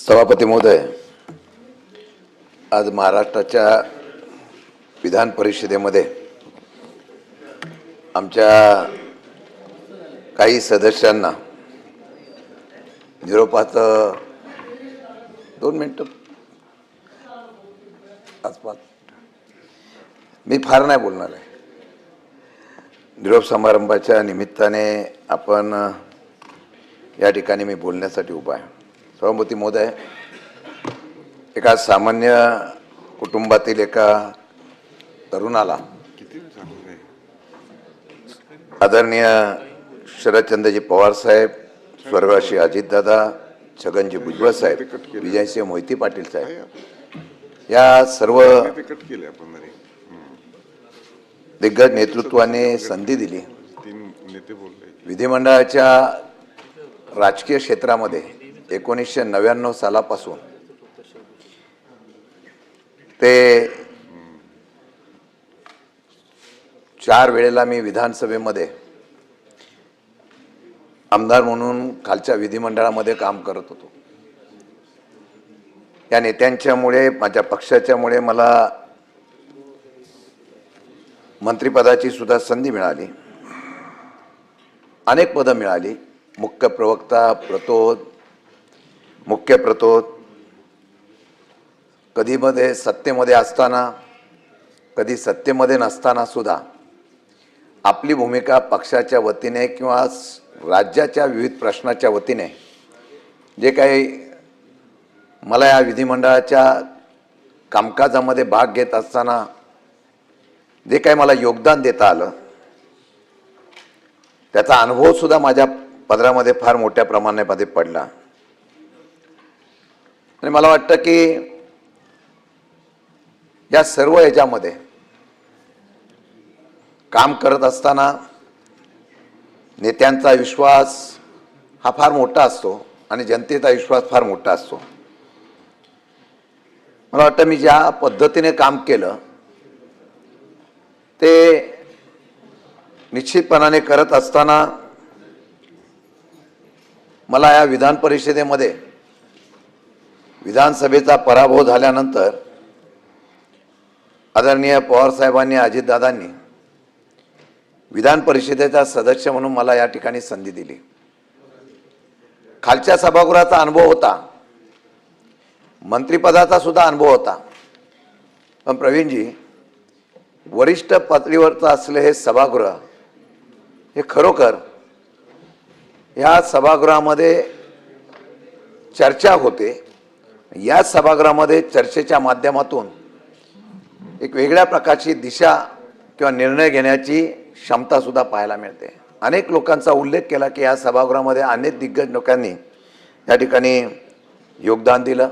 सभापती महोदय, आज महाराष्ट्राच्या विधान परिषदेमध्ये आमच्या काही सदस्यांना निरोपाचं 2 मिनिटं आसपास मी फार नाही बोलणार आहे. निरोप समारंभाच्या निमित्ताने आपण या ठिकाणी मी बोलण्यासाठी उभा आहे. सभापती महोदय, एका सामान्य कुटुंबातील एका तरुणाला आदरणीय शरदचंद्रजी पवार साहेब, स्वर्गवासी अजितदादा, छगनजी भुजबळ साहेब, विजयसिंह मोहिते पाटील साहेब या सर्व दिग्गज नेतृत्वाने संधी दिली. विधिमंडळाच्या राजकीय क्षेत्रामध्ये 1999 सालापासून ते 4 वेळेला मी विधानसभेमध्ये आमदार म्हणून खालच्या विधिमंडळामध्ये काम करत होतो. या नेत्यांच्यामुळे, माझ्या पक्षाच्यामुळे मला मंत्रिपदाची सुद्धा संधी मिळाली. अनेक पदं मिळाली. मुख्य प्रवक्ता, प्रतोद, मुख्य प्रतोद, कधी मध्ये सत्तेमध्ये असताना, कधी सत्तेमध्ये नसताना सुद्धा आपली भूमिका पक्षाच्या वतीने किंवा राज्याच्या विविध प्रश्नाच्या वतीने जे काही मला या विधिमंडळाच्या कामकाजामध्ये भाग घेत असताना जे काही मला योगदान देता आलं, त्याचा अनुभव सुद्धा माझ्या पदरामध्ये फार मोठ्या प्रमाणामध्ये पडला. आणि मला वाटतं की या सर्व ह्याच्यामध्ये काम करत असताना नेत्यांचा विश्वास हा फार मोठा असतो आणि जनतेचा विश्वास फार मोठा असतो. मला वाटतं मी ज्या पद्धतीने काम केलं ते निश्चितपणाने करत असताना मला या विधान परिषदेमध्ये विधानसभेचा पराभव झाल्यानंतर आदरणीय पवार साहेबांनी, अजितदादांनी विधान परिषदेचा सदस्य म्हणून मला या ठिकाणी संधी दिली. खालच्या सभागृहाचा अनुभव होता, मंत्रिपदाचा सुद्धा अनुभव होता. पण प्रवीणजी, वरिष्ठ पातळीवरचं असले हे सभागृह हे खरोखर या सभागृहामध्ये चर्चा होते. या सभागृहामध्ये चर्चेच्या माध्यमातून एक वेगळ्या प्रकारची दिशा किंवा निर्णय घेण्याची क्षमता सुद्धा पाहायला मिळते. अनेक लोकांचा उल्लेख केला की या सभागृहामध्ये अनेक दिग्गज लोकांनी या ठिकाणी योगदान दिलं.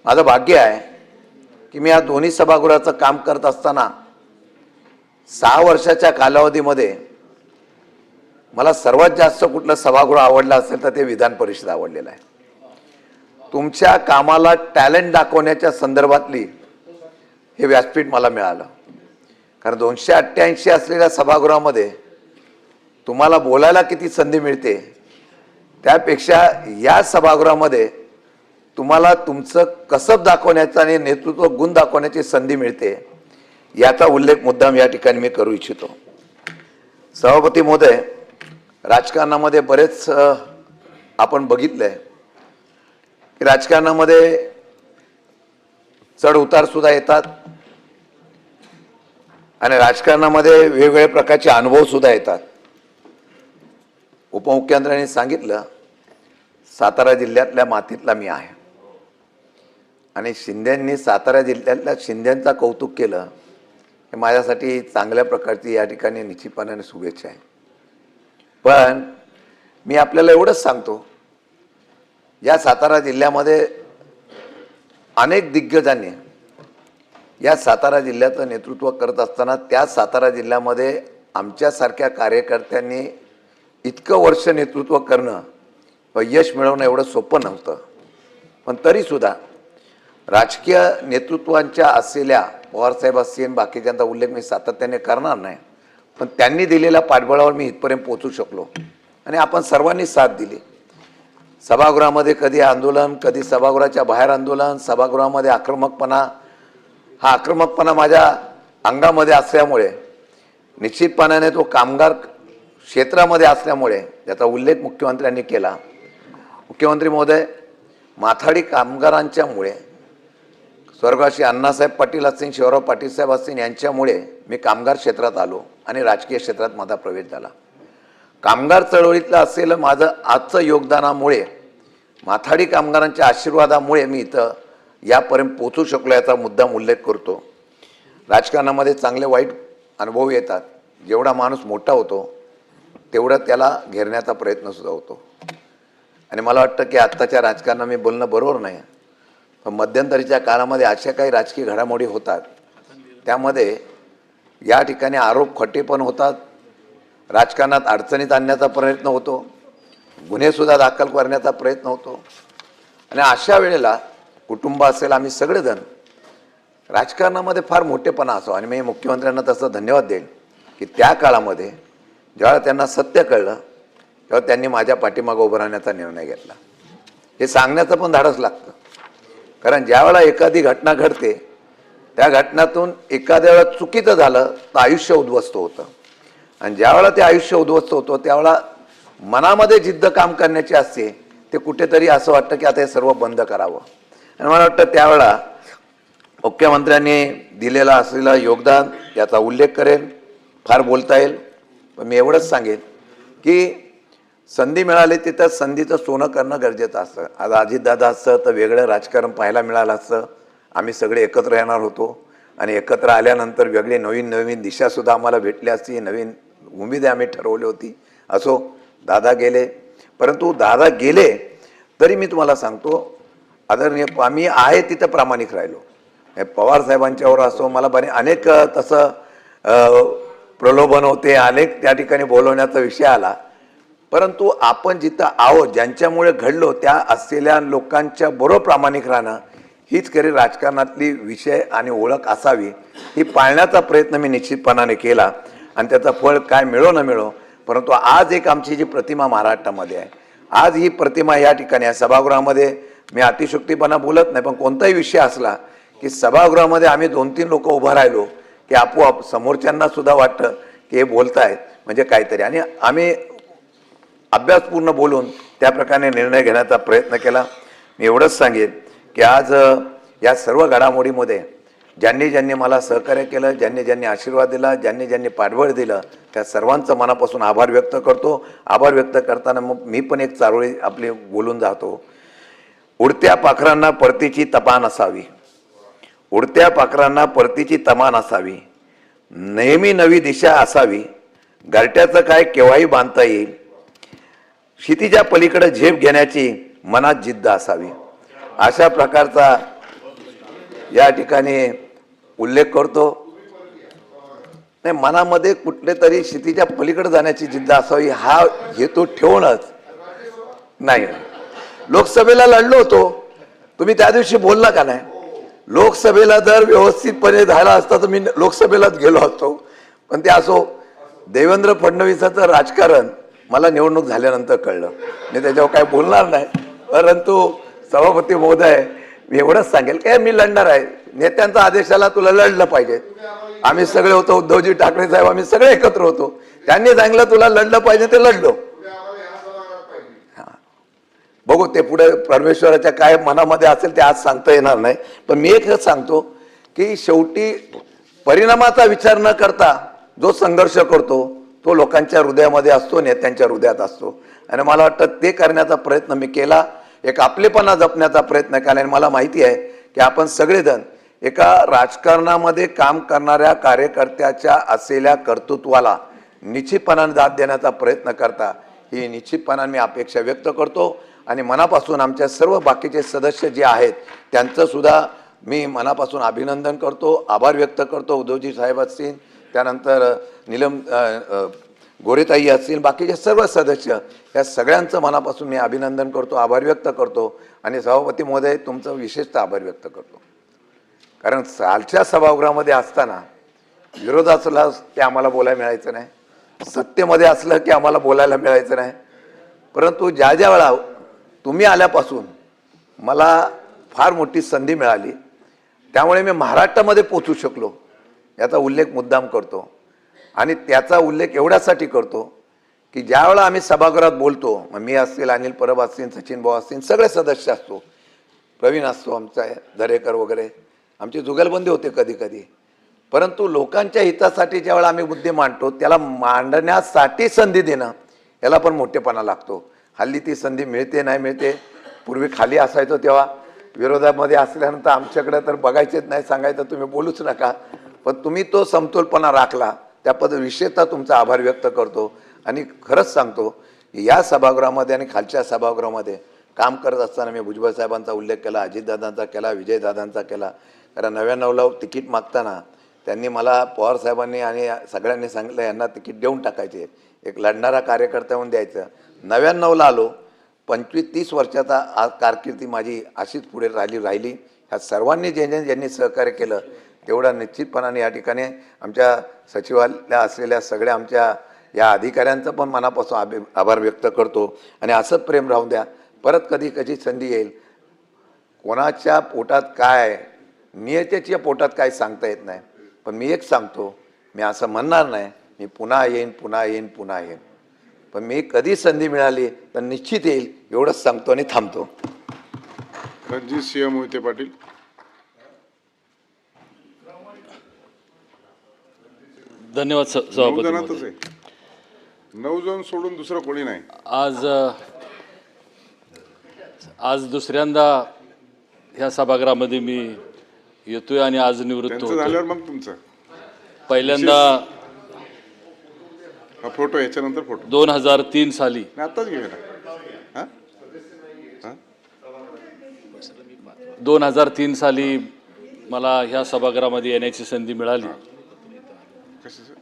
माझं भाग्य आहे की मी या दोन्ही सभागृहाचं काम करत असताना 6 वर्षाच्या कालावधीमध्ये मला सर्वात जास्त कुठलं सभागृह आवडलं असेल तर ते विधान परिषद आवडलेलं आहे. तुमच्या कामाला टॅलेंट दाखवण्याच्या संदर्भातली हे व्यासपीठ मला मिळालं. कारण 288 असलेल्या सभागृहामध्ये तुम्हाला बोलायला किती संधी मिळते, त्यापेक्षा या सभागृहामध्ये तुम्हाला तुमचं कसब दाखवण्याचा आणि नेतृत्व गुण दाखवण्याची संधी मिळते, याचा उल्लेख मुद्दाम या ठिकाणी मी करू इच्छितो. सभापती महोदय, राजकारणामध्ये बरेच आपण बघितलंय की राजकारणामध्ये चढ उतार सुद्धा येतात आणि राजकारणामध्ये वेगवेगळ्या प्रकारचे अनुभव सुद्धा येतात. उपमुख्यमंत्र्यांनी सांगितलं, सातारा जिल्ह्यातल्या मातीतला मी आहे आणि शिंदेंनी सातारा जिल्ह्यातल्या शिंदेंचा कौतुक केलं. हे माझ्यासाठी चांगल्या प्रकारची या ठिकाणी निश्चितपणाने शुभेच्छा आहे. पण मी आपल्याला एवढंच सांगतो, या सातारा जिल्ह्यामध्ये अनेक दिग्गजांनी या सातारा जिल्ह्याचं नेतृत्व करत असताना त्या सातारा जिल्ह्यामध्ये आमच्यासारख्या कार्यकर्त्यांनी इतकं वर्ष नेतृत्व करणं व यश मिळवणं एवढं सोपं नव्हतं. पण तरीसुद्धा राजकीय नेतृत्वांच्या असलेल्या पवारसाहेब असतील, बाकीच्यांचा उल्लेख मी सातत्याने करणार नाही, पण त्यांनी दिलेल्या पाठबळावर मी इथपर्यंत पोहोचू शकलो आणि आपण सर्वांनी साथ दिली. सभागृहामध्ये कधी आंदोलन, कधी सभागृहाच्या बाहेर आंदोलन, सभागृहामध्ये आक्रमकपणा, हा आक्रमकपणा माझ्या अंगामध्ये असल्यामुळे निश्चितपणाने तो कामगार क्षेत्रामध्ये असल्यामुळे त्याचा उल्लेख मुख्यमंत्र्यांनी केला. मुख्यमंत्री महोदय, माथाडी कामगारांच्यामुळे स्वर्गवासी अण्णासाहेब पाटील असतील, शिवराव पाटील साहेब असतील यांच्यामुळे मी कामगार क्षेत्रात आलो आणि राजकीय क्षेत्रात माझा प्रवेश झाला. कामगार चळवळीतलं असलेलं माझं आजचं योगदानामुळे, माथाडी कामगारांच्या आशीर्वादामुळे मी इथं यापर्यंत पोचू शकलो याचा मुद्दाम उल्लेख करतो. राजकारणामध्ये चांगले वाईट अनुभव येतात. जेवढा माणूस मोठा होतो तेवढा त्याला घेरण्याचा प्रयत्नसुद्धा होतो. आणि मला वाटतं की आत्ताच्या राजकारणात मी बोलणं बरोबर नाही, पण मध्यंतरीच्या काळामध्ये अशा काही राजकीय घडामोडी होतात, त्यामध्ये या ठिकाणी आरोप खोटे पण होतात, राजकारणात अडचणीत आणण्याचा प्रयत्न होतो, गुन्हेसुद्धा दाखल करण्याचा प्रयत्न होतो. आणि अशा वेळेला कुटुंब असेल, आम्ही सगळेजण राजकारणामध्ये फार मोठेपणा असो. आणि मी मुख्यमंत्र्यांना तसं धन्यवाद देईन की त्या काळामध्ये ज्यावेळेला त्यांना सत्य कळलं तेव्हा त्यांनी माझ्या पाठीमागं उभं राहण्याचा निर्णय घेतला. हे सांगण्याचं पण धाडस लागतं, कारण ज्यावेळेला एखादी घटना घडते त्या घटनातून एखाद्या वेळेला चुकीचं झालं तर आयुष्य उद्ध्वस्त होतं. आणि ज्यावेळेला ते आयुष्य उद्ध्वस्त होतं त्यावेळेला मनामध्ये जिद्द काम करण्याची असते, ते कुठेतरी असं वाटतं की आता हे सर्व बंद करावं. आणि मला वाटतं त्यावेळेला मुख्यमंत्र्यांनी दिलेला असलेलं योगदान याचा उल्लेख करेन. फार बोलता येईल, पण मी एवढंच सांगेन की संधी मिळाली तिथं संधीचं सोनं करणं गरजेचं असतं. आज अजितदादा असतं तर वेगळं राजकारण पाहायला मिळालं असतं, आम्ही सगळे एकत्र येणार होतो आणि एकत्र आल्यानंतर वेगळी नवीन नवीन दिशासुद्धा आम्हाला भेटली असती, नवीन उमेद आम्ही ठरवली होती. असो, दादा गेले, परंतु दादा गेले तरी मी तुम्हाला सांगतो आदरणीय आम्ही आहे तिथं प्रामाणिक राहिलो. पवार साहेबांच्यावर असो, मला अनेक तसं प्रलोभन होते, अनेक त्या ठिकाणी बोलवण्याचा विषय आला, परंतु आपण जिथं आहोत ज्यांच्यामुळे घडलो त्या असलेल्या लोकांच्या बरोबर प्रामाणिक राहणं हीच खरी राजकारणातली विषय आणि ओळख असावी, ही पाळण्याचा प्रयत्न मी निश्चितपणाने केला. आणि त्याचं फळ काय मिळो न मिळो, परंतु आज एक आमची जी प्रतिमा महाराष्ट्रामध्ये आहे, आज ही प्रतिमा या ठिकाणी आहे. सभागृहामध्ये मी अतिशयोक्तीपणा बोलत नाही, पण कोणताही विषय असला की सभागृहामध्ये आम्ही 2-3 लोक उभं राहिलो की आपोआप समोरच्यांना सुद्धा वाटतं की हे बोलतायत म्हणजे काहीतरी. आणि आम्ही अभ्यासपूर्ण बोलून त्या प्रकारे निर्णय घेण्याचा प्रयत्न केला. मी एवढंच सांगेन की आज या सर्व घडामोडीमध्ये ज्यांनी ज्यांनी मला सहकार्य केलं, ज्यांनी ज्यांनी आशीर्वाद दिला, ज्यांनी ज्यांनी पाठबळ दिलं, त्या सर्वांचं मनापासून आभार व्यक्त करतो. आभार व्यक्त करताना मग मी पण एक चारोळी आपली बोलून जातो. उडत्या पाखरांना परतीची तमान असावी, उडत्या पाखरांना परतीची तमान असावी, नेहमी नवी दिशा असावी, घरट्याचं काय केव्हाही बांधता येईल, क्षितिजा पलीकडे झेप घेण्याची मनात जिद्द असावी. अशा प्रकारचा या ठिकाणी उल्लेख करतो. नाही, मनामध्ये कुठले तरी क्षितिजा पलीकडे जाण्याची जिद्द असावी हा हेतू ठेवूनच नाही. लोकसभेला लढलो होतो, तुम्ही त्या दिवशी बोलला का नाही? लोकसभेला जर व्यवस्थितपणे झाला असता तर मी लोकसभेलाच गेलो असतो. पण ते असो, देवेंद्र फडणवीसाचं राजकारण मला निवडणूक झाल्यानंतर कळलं, मी त्याच्यावर काय बोलणार नाही. परंतु सभापती महोदय, मी एवढंच सांगेल काय, मी लढणार आहे. नेत्यांचा आदेश आला तुला लढलं पाहिजे. आम्ही सगळे होतो, उद्धवजी ठाकरे साहेब, आम्ही सगळे एकत्र होतो. त्यांनी सांगितलं तुला लढलं पाहिजे, ते लढलो. बघू ते पुढे परमेश्वराच्या काय मनामध्ये असेल ते आज सांगता येणार नाही. पण मी एकच सांगतो की शेवटी परिणामाचा विचार न करता जो संघर्ष करतो तो लोकांच्या हृदयामध्ये असतो, नेत्यांच्या हृदयात असतो. आणि मला वाटतं ते करण्याचा प्रयत्न मी केला, एक आपलेपणा जपण्याचा प्रयत्न केला. आणि मला माहिती आहे की आपण सगळेजण एका राजकारणामध्ये काम करणाऱ्या कार्यकर्त्याच्या असलेल्या कर्तृत्वाला निश्चितपणाने दाद देण्याचा प्रयत्न करता, ही निश्चितपणाने मी अपेक्षा व्यक्त करतो. आणि मनापासून आमच्या सर्व बाकीचे सदस्य जे आहेत त्यांचं सुद्धा मी मनापासून अभिनंदन करतो, आभार व्यक्त करतो. उद्धवजी साहेब असतील, त्यानंतर नीलम गोरेताई असतील, बाकीचे सर्व सदस्य, या सगळ्यांचं मनापासून मी अभिनंदन करतो, आभार व्यक्त करतो. आणि सभापती महोदय, तुमचं विशेषतः आभार व्यक्त करतो. कारण सालच्या सभागृहामध्ये असताना विरोध असला की आम्हाला बोलायला मिळायचं नाही, सत्तेमध्ये असलं की आम्हाला बोलायला मिळायचं नाही. परंतु ज्या ज्या वेळा तुम्ही आल्यापासून मला फार मोठी संधी मिळाली, त्यामुळे मी महाराष्ट्रामध्ये पोचू शकलो याचा उल्लेख मुद्दाम करतो. आणि त्याचा उल्लेख एवढ्यासाठी करतो की ज्यावेळेला आम्ही सभागृहात बोलतो, मग मी असतील, अनिल परब असतील, सचिन भाऊ असतील, सगळे सदस्य असतो, प्रवीण असतो आमचा, दरेकर वगैरे, आमची जुगलबंदी होते कधी कधी. परंतु लोकांच्या हितासाठी ज्यावेळेला आम्ही मुद्दे मांडतो त्याला मांडण्यासाठी संधी देणं याला पण मोठेपणा लागतो. हल्ली ती संधी मिळते नाही मिळते. पूर्वी खाली असायचो तेव्हा विरोधामध्ये असल्यानंतर आमच्याकडे तर बघायचेच नाही, सांगायचं तुम्ही बोलूच नका. पण तुम्ही तो समतोलपणा राखला, त्या विशेषतः तुमचा आभार व्यक्त करतो. आणि खरंच सांगतो की या सभागृहामध्ये आणि खालच्या सभागृहामध्ये काम करत असताना मी भुजबळ साहेबांचा उल्लेख केला, अजितदादांचा केला, विजयदादांचा केला. कारण 99ला तिकीट मागताना त्यांनी मला पवार साहेबांनी आणि सगळ्यांनी सांगितलं यांना तिकीट देऊन टाकायचे, एक लढणारा कार्यकर्ता म्हणून द्यायचं. 99ला आलो. 25-30 वर्षाचा कारकिर्दी माझी अशीच पुढे राहिली. ह्या सर्वांनी ज्यांनी सहकार्य केलं तेवढं निश्चितपणाने या ठिकाणी आमच्या सचिवालयात असलेल्या सगळ्या आमच्या या अधिकाऱ्यांचं पण मनापासून आभार व्यक्त करतो. आणि असंच प्रेम राहून द्या. परत कधी संधी येईल. कोणाच्या पोटात काय, नियतेच्या पोटात काय सांगता येत नाही. पण मी एक सांगतो, मी असं म्हणणार नाही मी पुन्हा येईन पुन्हा येईन पुन्हा येईन. पण मी कधी संधी मिळाली तर निश्चित येईल एवढंच सांगतो आणि थांबतो. रणजित सिंह मोहिते पाटील. धन्यवाद सभापती महोदय. 9 जण सोडून दुसरं कोणी नाही. आज दुसऱ्यांदा ह्या सभागृहामध्ये मी येतोय आणि आज निवृत्त त्यांचं होतो. झाल्यावर मग तुमचं पहिल्यांदा हा फोटो, याच्यानंतर फोटो 2003 साली आताच घेऊया ना. हा? हा? 2003 साली मला ह्या सभागृहामध्ये येण्याची संधी मिळाली. कशाचं?